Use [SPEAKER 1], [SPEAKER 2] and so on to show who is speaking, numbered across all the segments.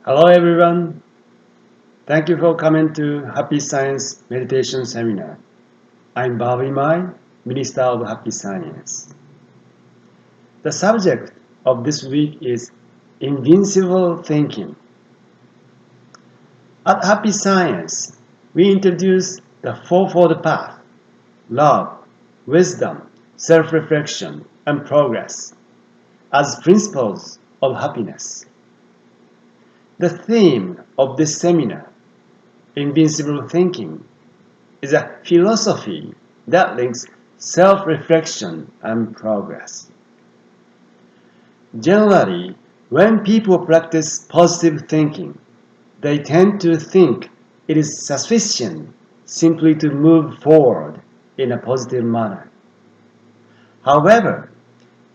[SPEAKER 1] Hello everyone. Thank you for coming to Happy Science Meditation Seminar. I'm Bobby Mai, Minister of Happy Science. The subject of this week is Invincible Thinking. At Happy Science, we introduce the fourfold path: love, wisdom, self-reflection, and progress as principles of happiness. The theme of this seminar, Invincible Thinking, is a philosophy that links self-reflection and progress. Generally, when people practice positive thinking, they tend to think it is sufficient simply to move forward in a positive manner. However,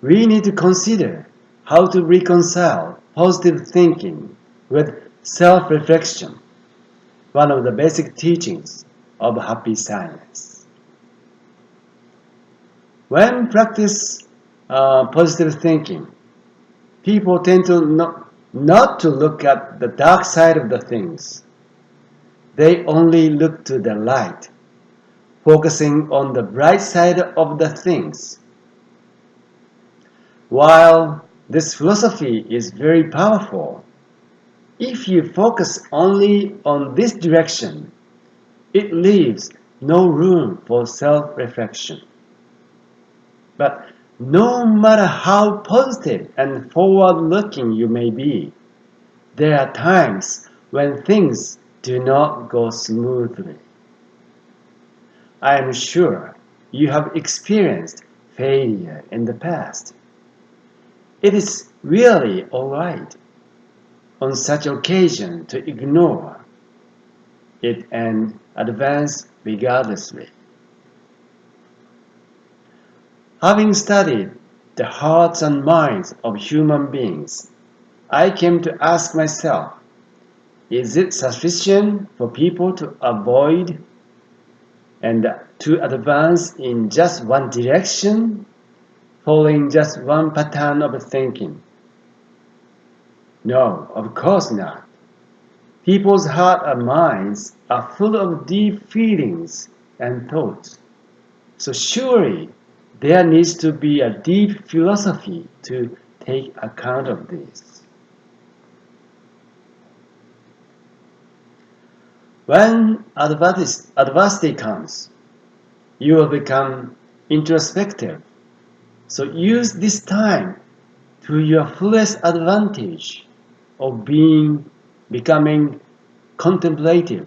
[SPEAKER 1] we need to consider how to reconcile positive thinking with self-reflection, one of the basic teachings of Happy Science. When practice positive thinking, people tend to not to look at the dark side of the things. They only look to the light, focusing on the bright side of the things. While this philosophy is very powerful, if you focus only on this direction, it leaves no room for self-reflection. But no matter how positive and forward-looking you may be, there are times when things do not go smoothly. I am sure you have experienced failure in the past. It is really alright on such occasion to ignore it and advance regardlessly. Having studied the hearts and minds of human beings, I came to ask myself, is it sufficient for people to avoid and to advance in just one direction, following just one pattern of thinking? No, of course not. People's hearts and minds are full of deep feelings and thoughts. So surely there needs to be a deep philosophy to take account of this. When adversity comes, you will become introspective. So use this time to your fullest advantage of becoming contemplative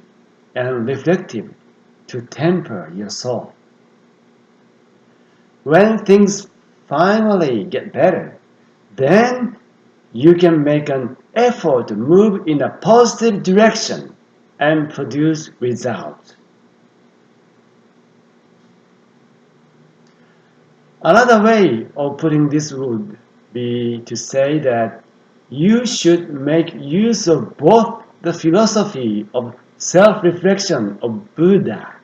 [SPEAKER 1] and reflective to temper your soul. When things finally get better, then you can make an effort to move in a positive direction and produce results. Another way of putting this would be to say that you should make use of both the philosophy of self-reflection of Buddha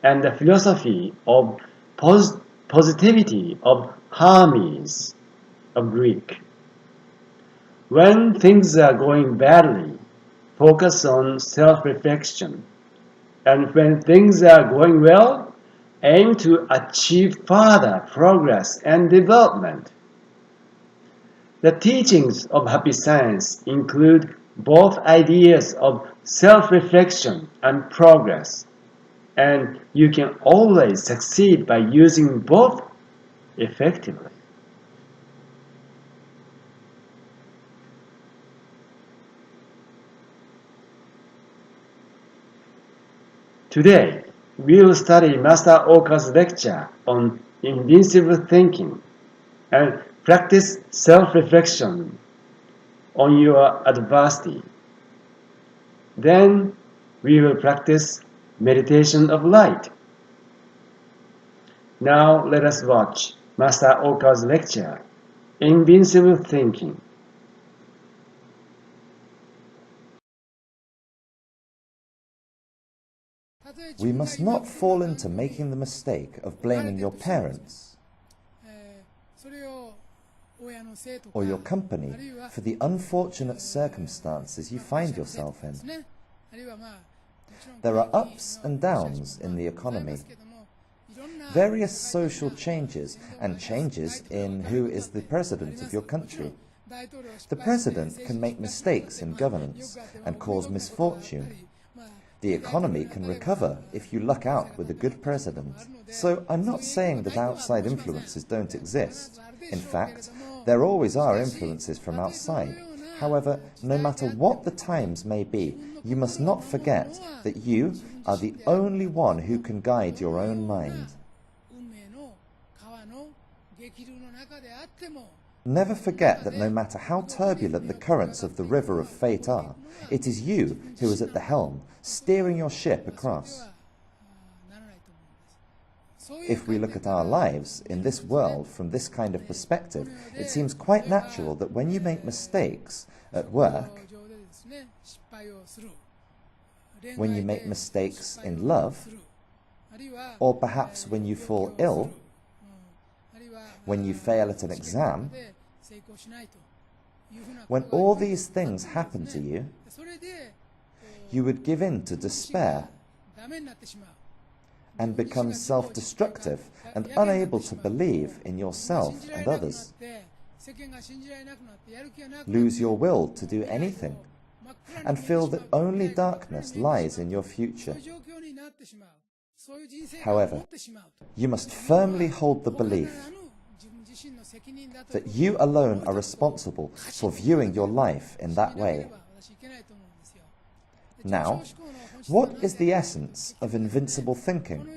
[SPEAKER 1] and the philosophy of positivity of Hermes of Greek. When things are going badly, focus on self-reflection, and when things are going well, aim to achieve further progress and development. The teachings of Happy Science include both ideas of self-reflection and progress, and you can always succeed by using both effectively. Today, we will study Master Oka's lecture on invincible thinking and practice self-reflection on your adversity. Then we will practice meditation of light. Now let us watch Master Oka's lecture, Invincible Thinking.
[SPEAKER 2] We must not fall into making the mistake of blaming your parents. or your company for the unfortunate circumstances you find yourself in. There are ups and downs in the economy, various social changes, and changes in who is the president of your country. The president can make mistakes in governance and cause misfortune. The economy can recover if you luck out with a good president. So I'm not saying that outside influences don't exist. In fact, there always are influences from outside. However, no matter what the times may be, you must not forget that you are the only one who can guide your own mind. Never forget that no matter how turbulent the currents of the river of fate are, it is you who is at the helm, steering your ship across. If we look at our lives in this world from this kind of perspective, it seems quite natural that when you make mistakes at work, when you make mistakes in love, or perhaps when you fall ill, when you fail at an exam, when all these things happen to you, you would give in to despair and become self-destructive and unable to believe in yourself and others. Lose your will to do anything and feel that only darkness lies in your future. However, you must firmly hold the belief that you alone are responsible for viewing your life in that way. Now, what is the essence of invincible thinking?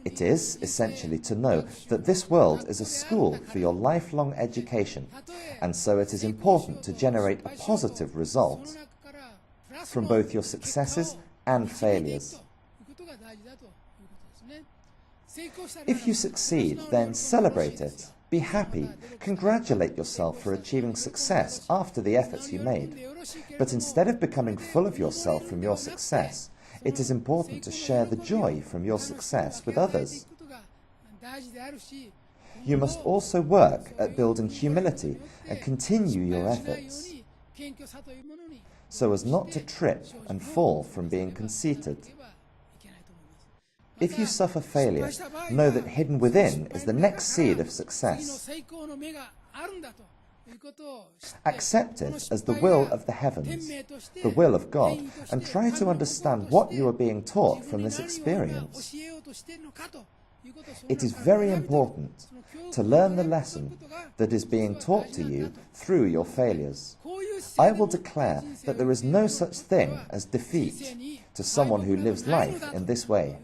[SPEAKER 2] It is essentially to know that this world is a school for your lifelong education, and so it is important to generate a positive result from both your successes and failures. If you succeed, then celebrate it. Be happy. Congratulate yourself for achieving success after the efforts you made. But instead of becoming full of yourself from your success, it is important to share the joy from your success with others. You must also work at building humility and continue your efforts, so as not to trip and fall from being conceited. If you suffer failure, know that hidden within is the next seed of success. Accept it as the will of the heavens, the will of God, and try to understand what you are being taught from this experience. It is very important to learn the lesson that is being taught to you through your failures. I will declare that there is no such thing as defeat to someone who lives life in this way.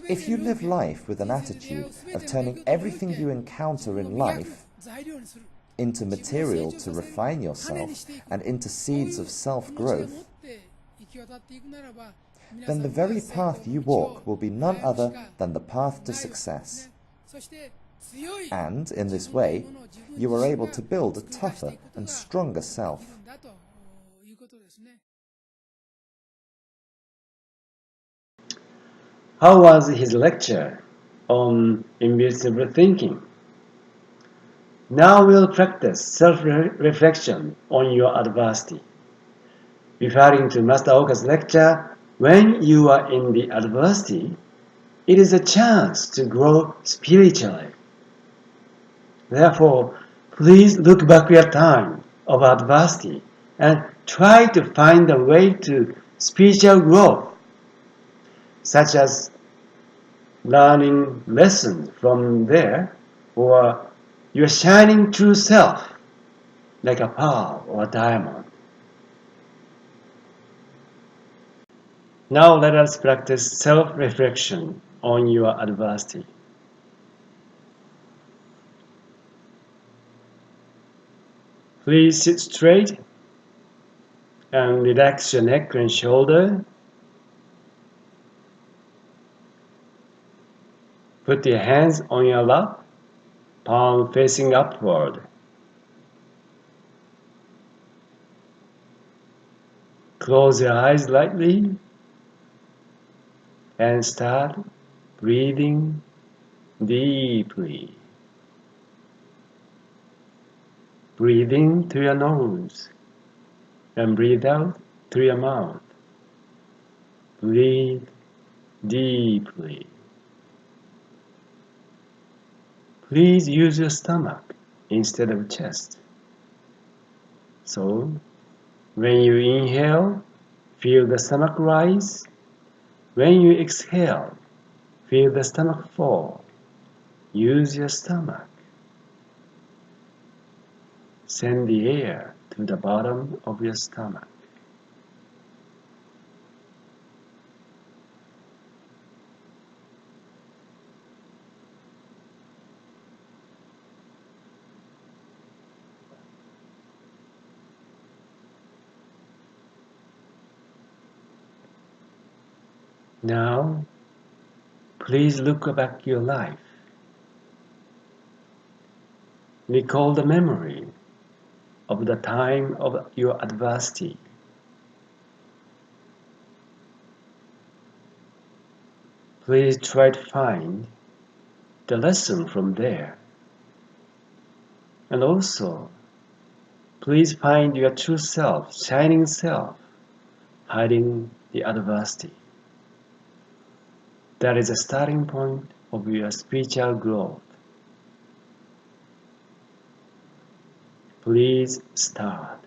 [SPEAKER 2] If you live life with an attitude of turning everything you encounter in life into material to refine yourself and into seeds of self-growth, then the very path you walk will be none other than the path to success. And in this way, you are able to build a tougher and stronger self.
[SPEAKER 1] How was his lecture on invincible thinking? Now we'll practice self-reflection on your adversity. Referring to Master Oka's lecture, when you are in the adversity, it is a chance to grow spiritually. Therefore, please look back at time of adversity and try to find a way to spiritual growth, such as learning lessons from there, or your shining true self, like a pearl or a diamond. Now let us practice self-reflection on your adversity. Please sit straight and relax your neck and shoulder. Put your hands on your lap, palm facing upward. Close your eyes lightly and start breathing deeply. Breathe in through your nose and breathe out through your mouth. Breathe deeply. Please use your stomach instead of chest. So, when you inhale, feel the stomach rise. When you exhale, feel the stomach fall. Use your stomach. Send the air to the bottom of your stomach. Now, please look back your life. Recall the memory of the time of your adversity. Please try to find the lesson from there. And also, please find your true self, shining self, hiding the adversity. That is a starting point of your spiritual growth. Please start.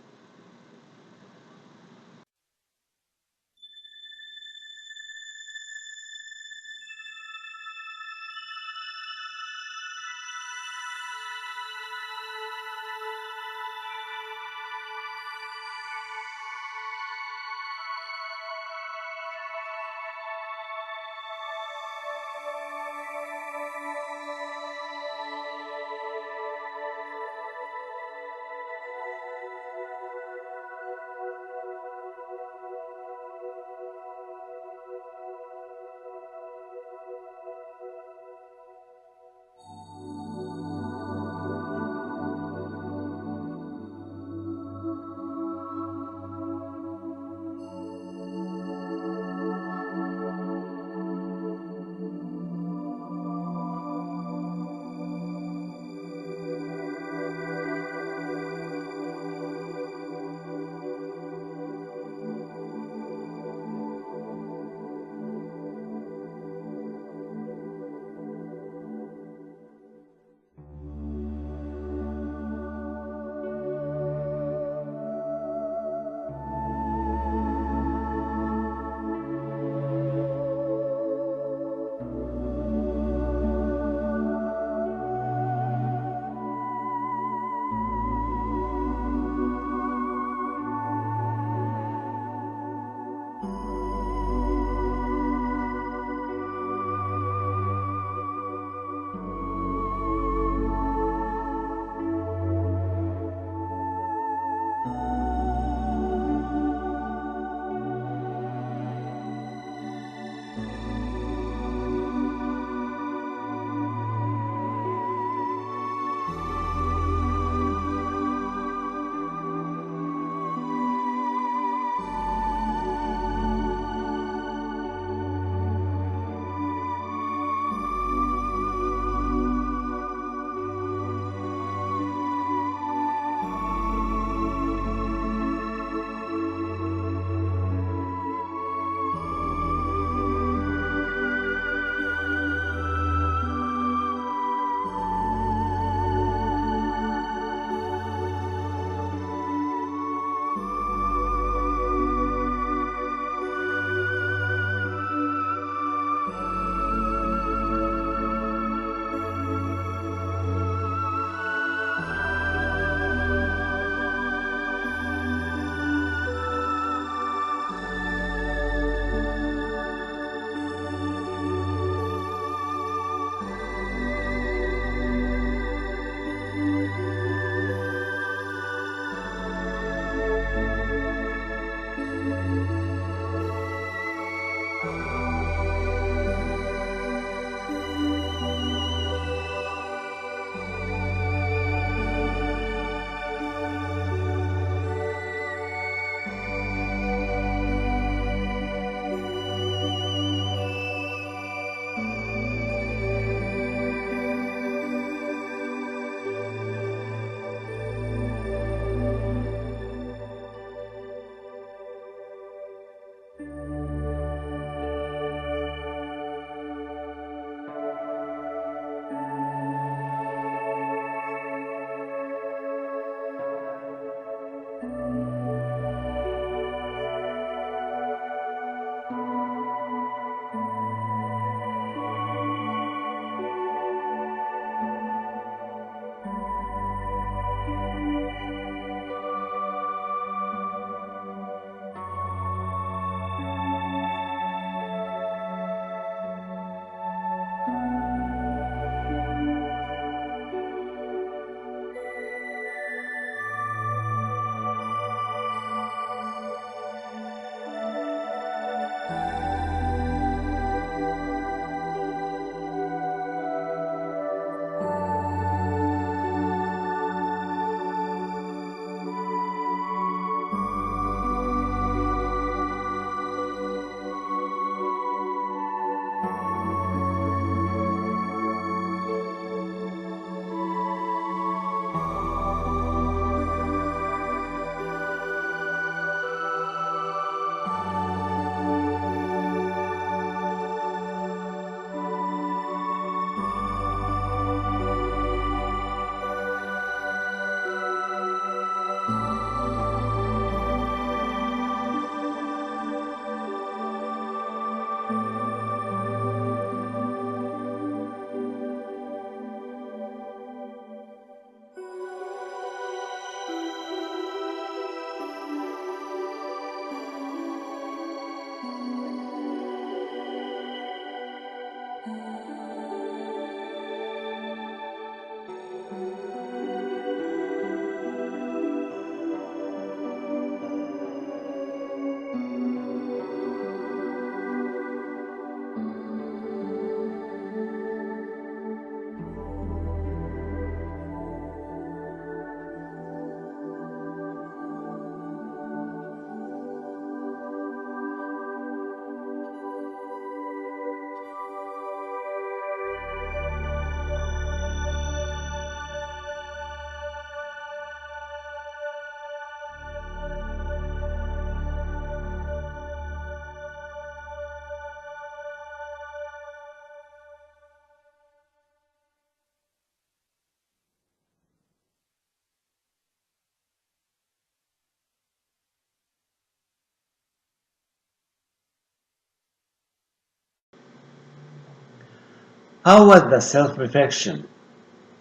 [SPEAKER 1] How was the self-reflection?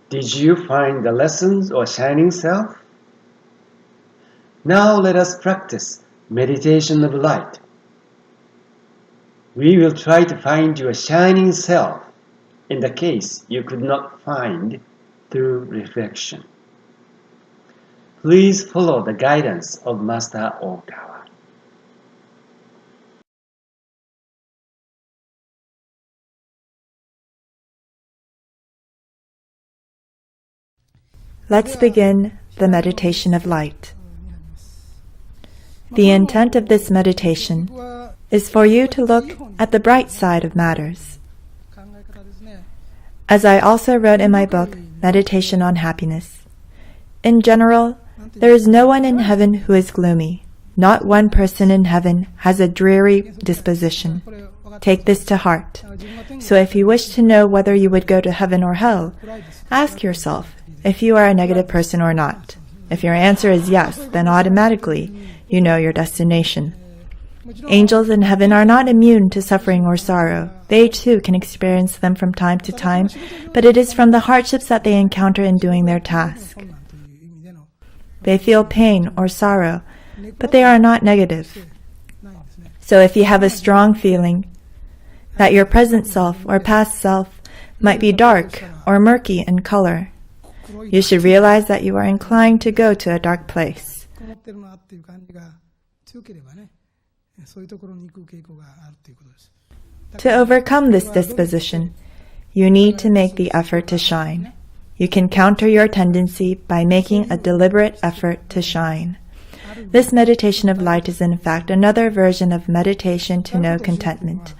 [SPEAKER 1] Did you find the lessons or shining self? Now let us practice meditation of light. We will try to find your shining self in the case you could not find through reflection. Please follow the guidance of Master Okawa.
[SPEAKER 3] Let's begin the meditation of light. The intent of this meditation is for you to look at the bright side of matters. As I also wrote in my book, Meditation on Happiness, in general, there is no one in heaven who is gloomy. Not one person in heaven has a dreary disposition. Take this to heart. So if you wish to know whether you would go to heaven or hell, ask yourself if you are a negative person or not. If your answer is yes, then automatically you know your destination. Angels in heaven are not immune to suffering or sorrow. They too can experience them from time to time, but it is from the hardships that they encounter in doing their task. They feel pain or sorrow, but they are not negative. So if you have a strong feeling that your present self or past self might be dark or murky in color, you should realize that you are inclined to go to a dark place. To overcome this disposition, you need to make the effort to shine. You can counter your tendency by making a deliberate effort to shine. This meditation of light is in fact another version of meditation to know contentment.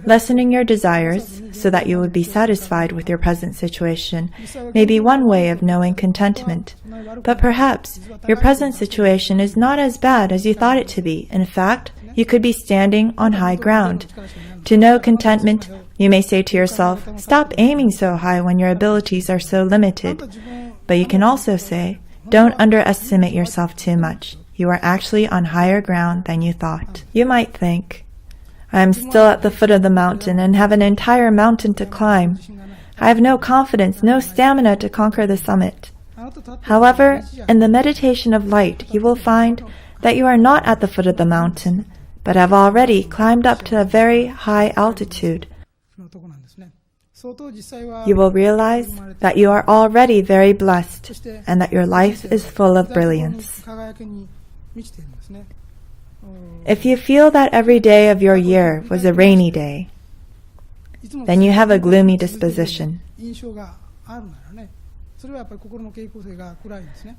[SPEAKER 3] Lessening your desires so that you would be satisfied with your present situation may be one way of knowing contentment. But perhaps your present situation is not as bad as you thought it to be. In fact, you could be standing on high ground. To know contentment, you may say to yourself, stop aiming so high when your abilities are so limited. But you can also say, don't underestimate yourself too much. You are actually on higher ground than you thought. You might think, I am still at the foot of the mountain and have an entire mountain to climb. I have no confidence, no stamina to conquer the summit. However, in the meditation of light, you will find that you are not at the foot of the mountain, but have already climbed up to a very high altitude. You will realize that you are already very blessed and that your life is full of brilliance. If you feel that every day of your year was a rainy day, then you have a gloomy disposition.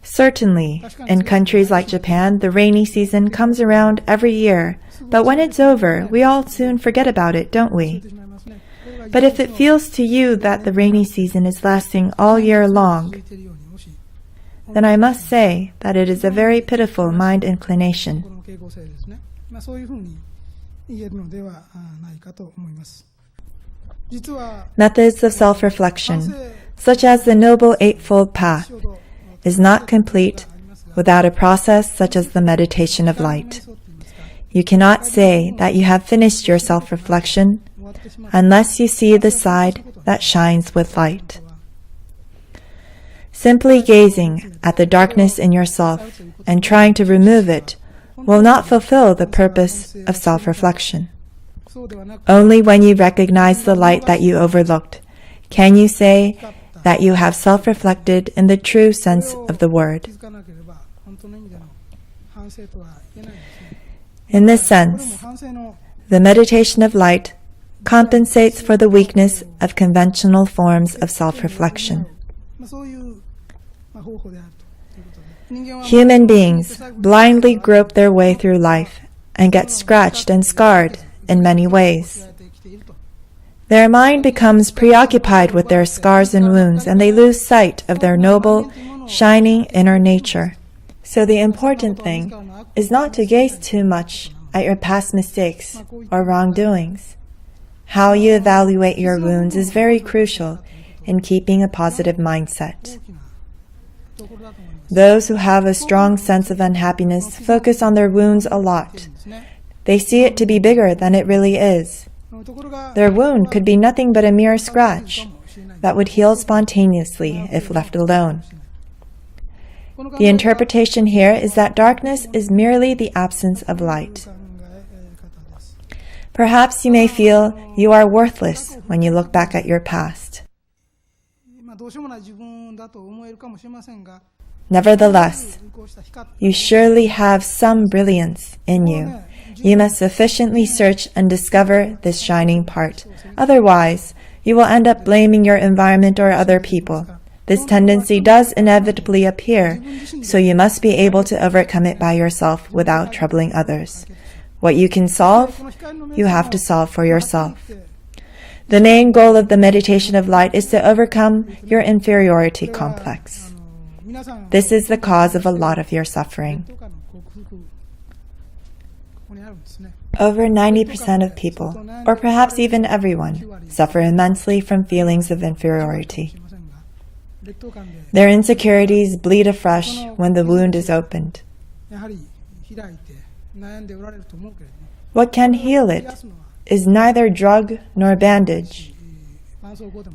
[SPEAKER 3] Certainly, in countries like Japan, the rainy season comes around every year, but when it's over, we all soon forget about it, don't we? But if it feels to you that the rainy season is lasting all year long, then I must say that it is a very pitiful mind inclination. Methods of self-reflection, such as the Noble Eightfold Path, is not complete without a process such as the meditation of light. You cannot say that you have finished your self-reflection unless you see the side that shines with light. Simply gazing at the darkness in yourself and trying to remove it will not fulfill the purpose of self-reflection. Only when you recognize the light that you overlooked can you say that you have self-reflected in the true sense of the word. In this sense, the meditation of light compensates for the weakness of conventional forms of self-reflection. Human beings blindly grope their way through life and get scratched and scarred in many ways. Their mind becomes preoccupied with their scars and wounds, and they lose sight of their noble, shining inner nature. So the important thing is not to gaze too much at your past mistakes or wrongdoings. How you evaluate your wounds is very crucial in keeping a positive mindset. Those who have a strong sense of unhappiness focus on their wounds a lot. They see it to be bigger than it really is. Their wound could be nothing but a mere scratch that would heal spontaneously if left alone. The interpretation here is that darkness is merely the absence of light. Perhaps you may feel you are worthless when you look back at your past. Nevertheless, you surely have some brilliance in you. You must sufficiently search and discover this shining part. Otherwise, you will end up blaming your environment or other people. This tendency does inevitably appear, so you must be able to overcome it by yourself without troubling others. What you can solve, you have to solve for yourself. The main goal of the meditation of light is to overcome your inferiority complex. This is the cause of a lot of your suffering. Over 90% of people, or perhaps even everyone, suffer immensely from feelings of inferiority. Their insecurities bleed afresh when the wound is opened. What can heal it is neither drug nor bandage,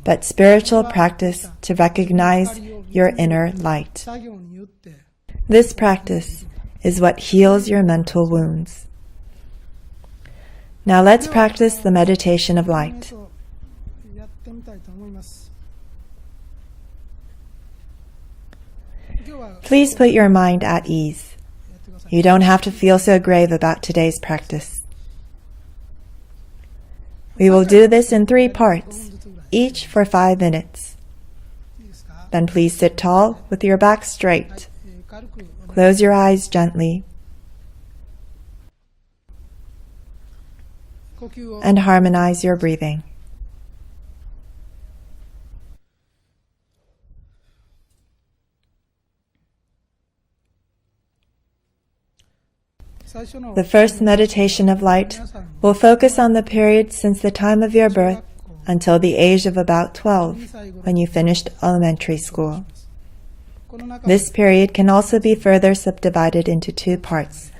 [SPEAKER 3] but spiritual practice to recognize your inner light. This practice is what heals your mental wounds. Now let's practice the meditation of light. Please put your mind at ease. You don't have to feel so grave about today's practice. We will do this in 3 parts, each for 5 minutes. Then please sit tall with your back straight. Close your eyes gently and harmonize your breathing. The first meditation of light will focus on the period since the time of your birth until the age of about 12, when you finished elementary school. This period can also be further subdivided into 2 parts.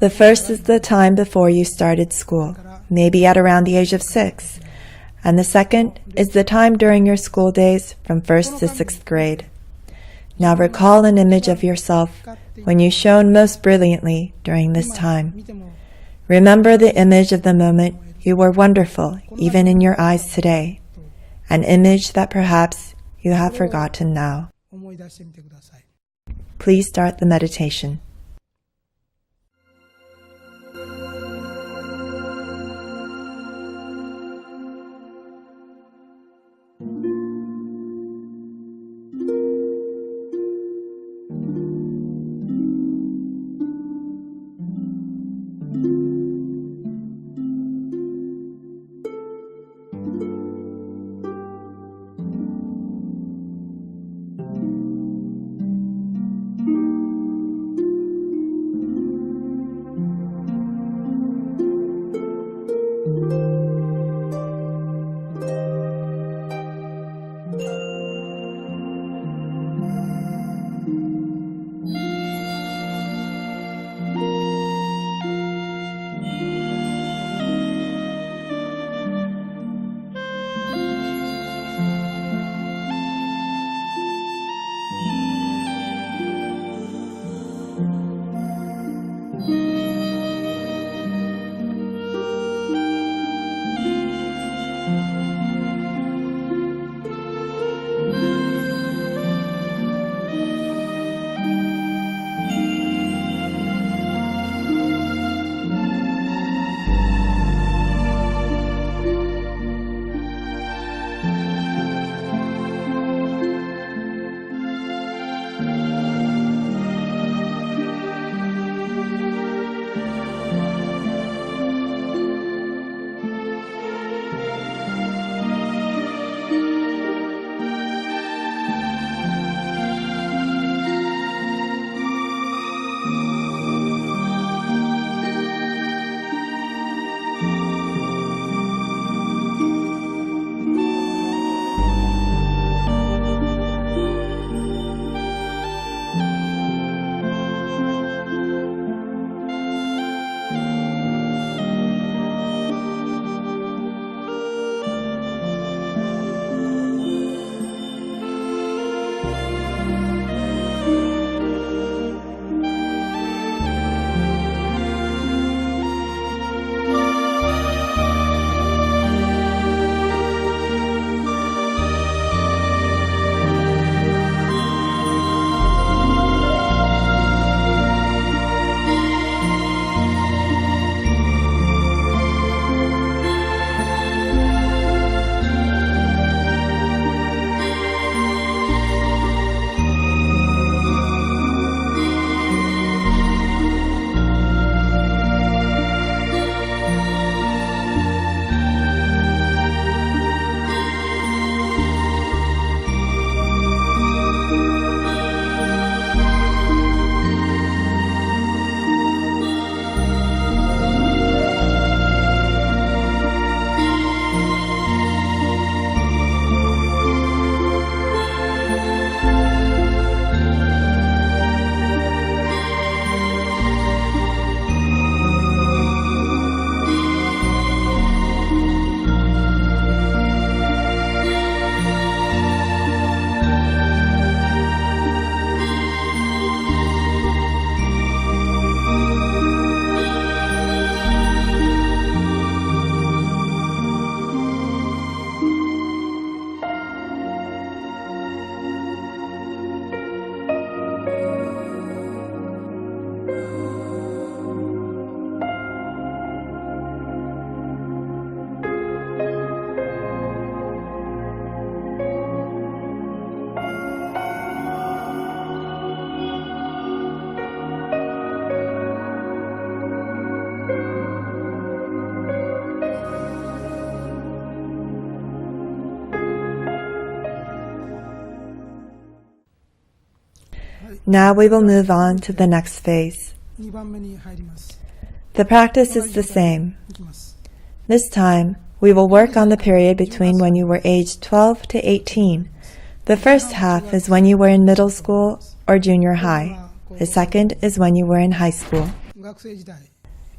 [SPEAKER 3] The first is the time before you started school, maybe at around the age of 6, and the second is the time during your school days from 1st to 6th grade. Now recall an image of yourself when you shone most brilliantly during this time. Remember the image of the moment you were wonderful even in your eyes today, an image that perhaps you have forgotten now. Please start the meditation. Now we will move on to the next phase.
[SPEAKER 4] 2番目に入ります。
[SPEAKER 3] The practice is the same.
[SPEAKER 4] いきます。
[SPEAKER 3] This time, we will work on the period between when you were aged 12 to 18. The first half is when you were in middle school or junior high. The second is when you were in high school.
[SPEAKER 4] 学生時代、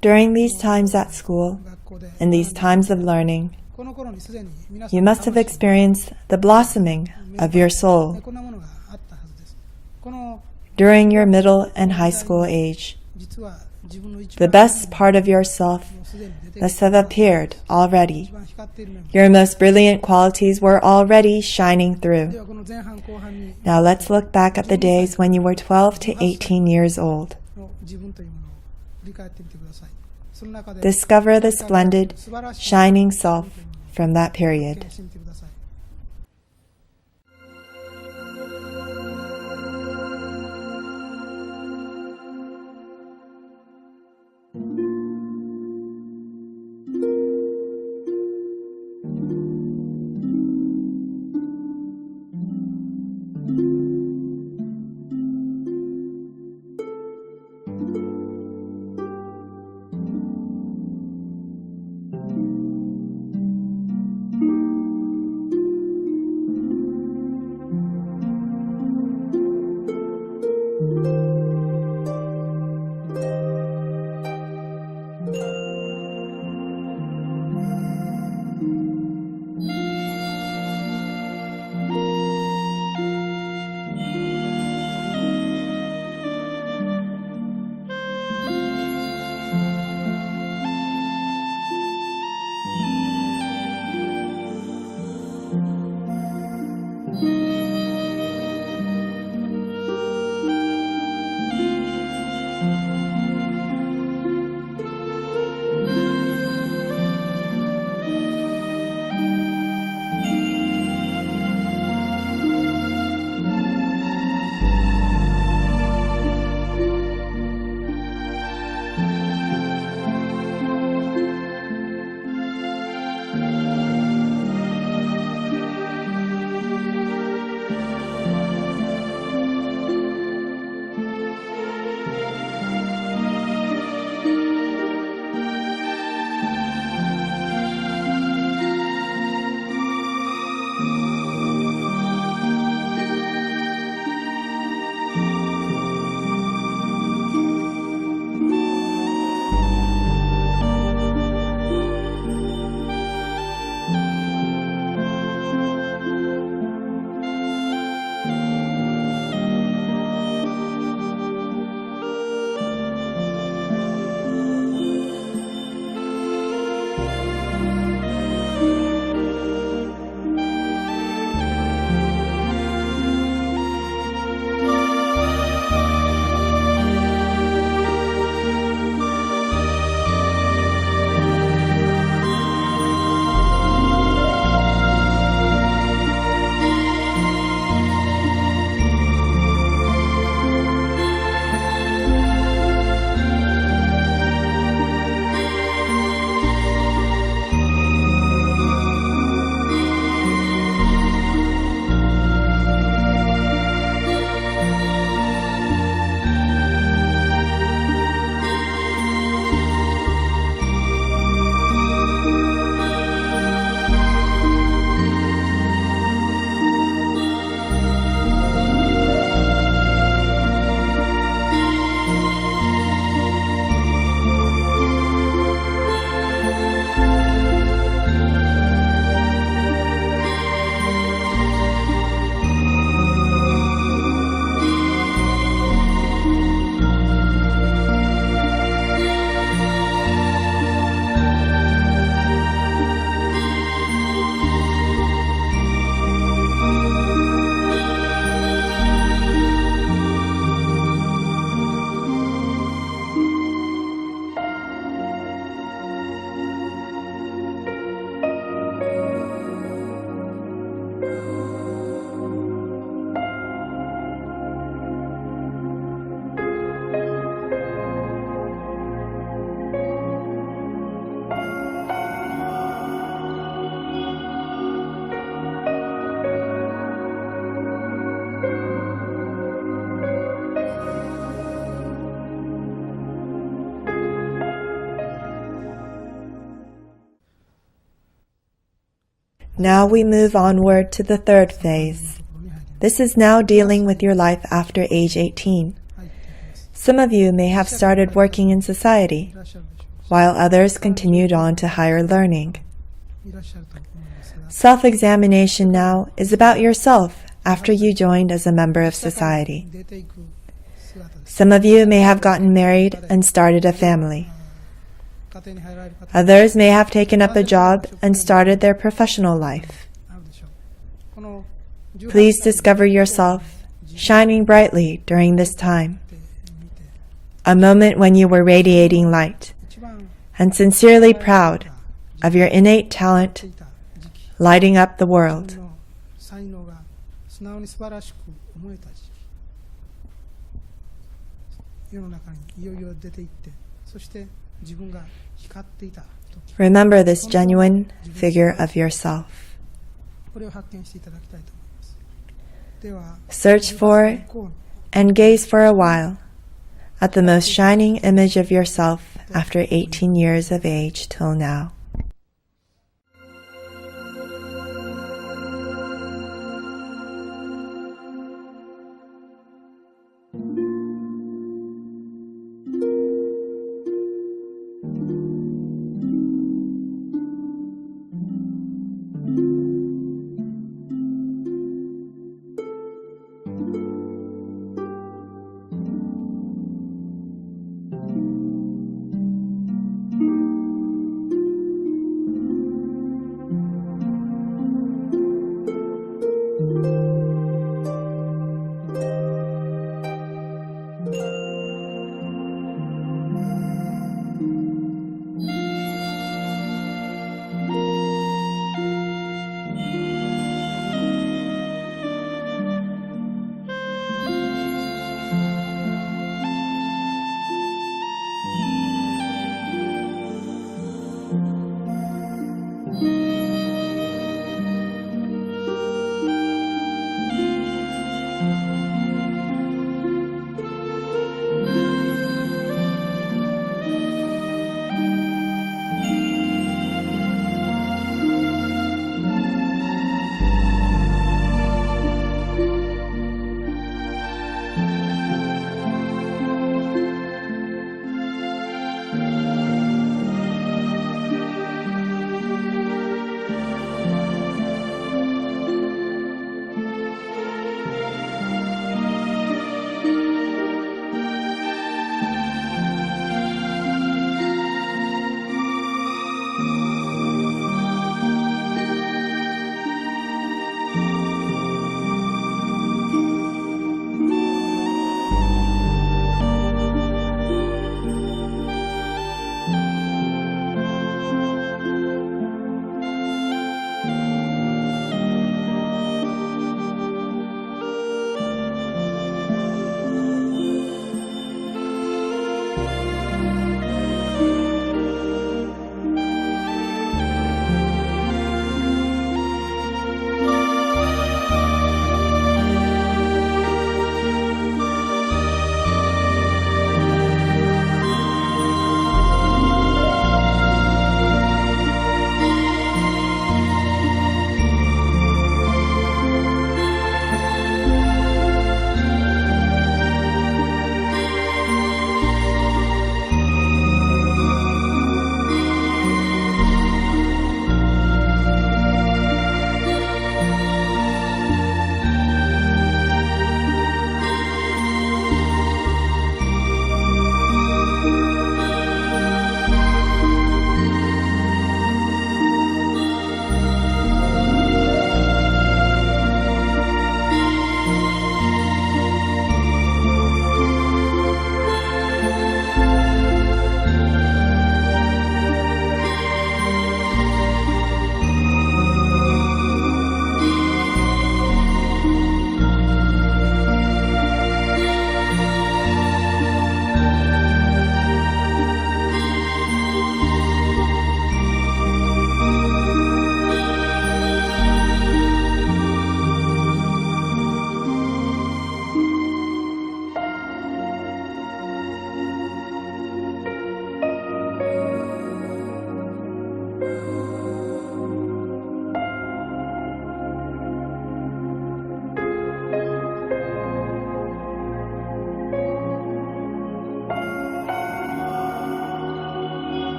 [SPEAKER 3] During these times at school,
[SPEAKER 4] 学校で、
[SPEAKER 3] in these times of learning,
[SPEAKER 4] この頃にすでに皆さん
[SPEAKER 3] you must have experienced the blossoming of your soul.
[SPEAKER 4] こんなものがあったはずです。この
[SPEAKER 3] During your middle and high school age,
[SPEAKER 4] 実は自分の一
[SPEAKER 3] the
[SPEAKER 4] 番
[SPEAKER 3] best part of yourself
[SPEAKER 4] もうすでに出て
[SPEAKER 3] must have appeared already.
[SPEAKER 4] 一番光っている面
[SPEAKER 3] Your most brilliant qualities were already shining
[SPEAKER 4] で
[SPEAKER 3] through.
[SPEAKER 4] はこの前半後半に
[SPEAKER 3] Now let's look back at the days when you were 12 to 18 years old.
[SPEAKER 4] の自分というものを振り返ってみてください。その中で
[SPEAKER 3] Discover the splendid,
[SPEAKER 4] 素晴らしい
[SPEAKER 3] shining self from that period.
[SPEAKER 4] 経験してみてください。
[SPEAKER 3] Now we move onward to the third phase. This is now dealing with your life after age 18. Some of you may have started working in society, while others continued on to higher learning. Self-examination now is about yourself after you joined as a member of society. Some of you may have gotten married and started a family. Others may have taken up a job and started their professional life. Please discover yourself shining brightly during this time, a moment when you were radiating light and sincerely proud of your innate talent lighting up the world. Remember this genuine figure of yourself. Search for and gaze for a while at the most shining image of yourself after 18 years of age till now.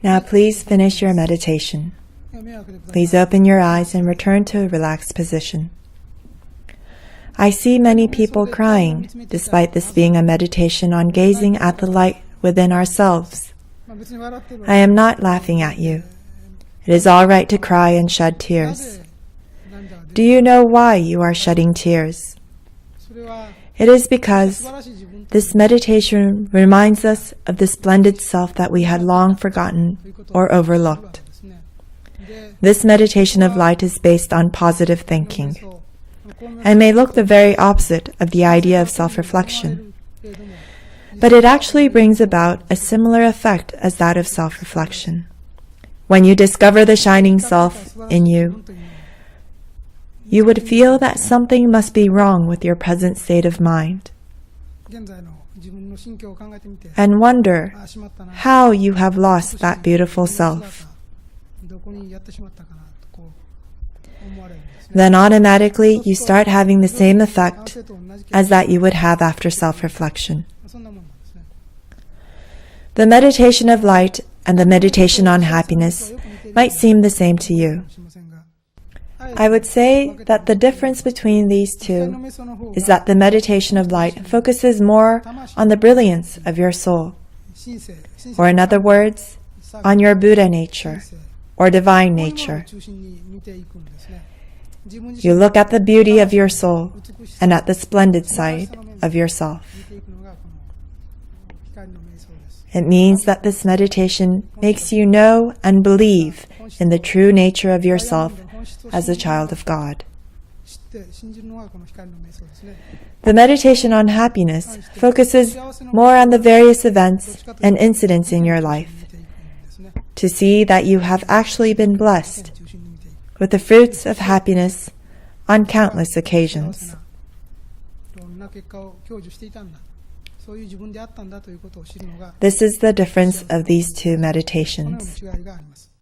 [SPEAKER 3] Now please finish your meditation.
[SPEAKER 4] 迷惑でございます。
[SPEAKER 3] Please open your eyes and return to a relaxed position. I see many people crying, despite this being a meditation on gazing at the light within ourselves.
[SPEAKER 4] まあ別に笑ってる
[SPEAKER 3] I am not laughing at you. It is all right to cry and shed
[SPEAKER 4] な
[SPEAKER 3] tears.
[SPEAKER 4] ぜ涙が出
[SPEAKER 3] Do
[SPEAKER 4] る
[SPEAKER 3] you know why you are shedding tears?
[SPEAKER 4] それは
[SPEAKER 3] It is
[SPEAKER 4] 素
[SPEAKER 3] because
[SPEAKER 4] 晴らしい自分と
[SPEAKER 3] this meditation reminds us of the splendid self that we had long forgotten
[SPEAKER 4] いうこと
[SPEAKER 3] or
[SPEAKER 4] を
[SPEAKER 3] overlooked.
[SPEAKER 4] ですね。で
[SPEAKER 3] This meditation of light is based on positive thinking
[SPEAKER 4] そうこの
[SPEAKER 3] and may look the very opposite of the idea of self-reflection. But it actually brings about a similar effect as that of self-reflection. When you discover the shining self in you, you would feel that something must be wrong with your present state of mind
[SPEAKER 4] 現在の自分の心境を考えてみて
[SPEAKER 3] and wonder
[SPEAKER 4] ああしまったな
[SPEAKER 3] how you have lost that beautiful self.
[SPEAKER 4] どこにやってしまったかなとこう思われるんですね
[SPEAKER 3] Then automatically you start having the same effect as that you would have after self-reflection.
[SPEAKER 4] そんなもんなんですね
[SPEAKER 3] The meditation of light and the meditation on happiness might seem the same to you.
[SPEAKER 4] しませんが
[SPEAKER 3] I would say that the difference between these two is that the meditation of light focuses more on the brilliance of your soul,
[SPEAKER 4] 神聖
[SPEAKER 3] or in other words, on your Buddha nature, or divine nature.
[SPEAKER 4] 中心に見ていくんですね 自分自
[SPEAKER 3] You
[SPEAKER 4] 身
[SPEAKER 3] look at the beauty of your soul and at the splendid side of yourself.
[SPEAKER 4] 見ていくのがこの光の瞑想です
[SPEAKER 3] It means that this meditation makes you know and believe in the true nature of yourself as a child of God.
[SPEAKER 4] 知って信じるのがこの光の瞑想ですね
[SPEAKER 3] The meditation on happiness focuses more on the various events and incidents in your life
[SPEAKER 4] 見ていくんですね
[SPEAKER 3] to see that you have actually been blessed
[SPEAKER 4] 中心に見ていく
[SPEAKER 3] with the fruits of happiness on countless
[SPEAKER 4] 幸せ
[SPEAKER 3] occasions.
[SPEAKER 4] ないろんな結果を享受していたんだそういう自分であったんだということを知るのが
[SPEAKER 3] This is the difference of these two
[SPEAKER 4] このよう
[SPEAKER 3] meditations.
[SPEAKER 4] な違いがあります